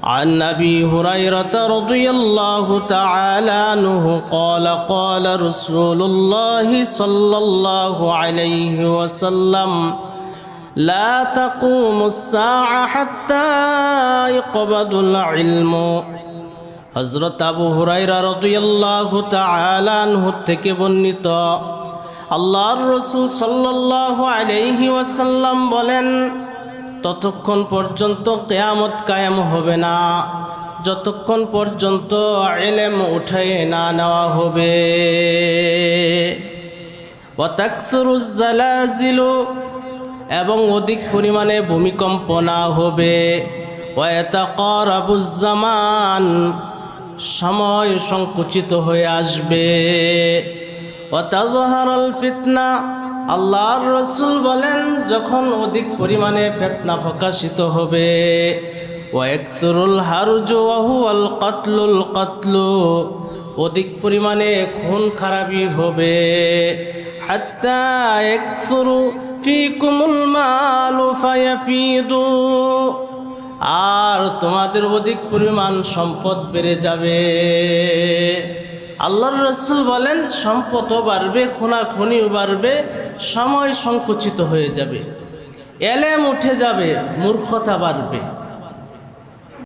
عن أبي هريرة رضي الله تعالى عنه قال قال رسول الله صلى الله عليه وسلم لا تقوم الساعة حتى يقبض العلم হযরত আবু হুরায়রা রাদিয়াল্লাহু তাআলা আনহু থেকে বর্ণিত আল্লাহর রাসূল সাল্লাল্লাহু আলাইহি ওয়াসাল্লাম বলেন ততক্ষণ পর্যন্ত কিয়ামত কায়েম হবে না যতক্ষণ পর্যন্ত ইলম উঠায় না নেওয়া হবে ওয়া তাকসুরুজ জালাজিলু এবং অধিক পরিমাণে ভূমিকম্প না হবে ওয়া ইয়াতাকারাবুজ জামান সময় সংকুচিত হয়ে আসবে ওয়া তাযহারুল ফিতনা আল্লাহর রাসূল বলেন যখন অধিক পরিমাণে ফিতনা প্রকাশিত হবে ওয়া ইয়াকসুরুল হারজু ওয়া হুয়াল কতলু অধিক পরিমাণে খুন খারাপি হবে হাত্তা ইয়াকসুরু ফীকুমুল মালু ফায়াফিদু আর তোমাদের অধিক পরিমাণ সম্পদ বেড়ে যাবে আল্লাহর রাসূল বলেন সম্পদও বাড়বে খুনাখুনিও বাড়বে সময় সংকুচিত হয়ে যাবে ইলম উঠে যাবে মূর্খতা বাড়বে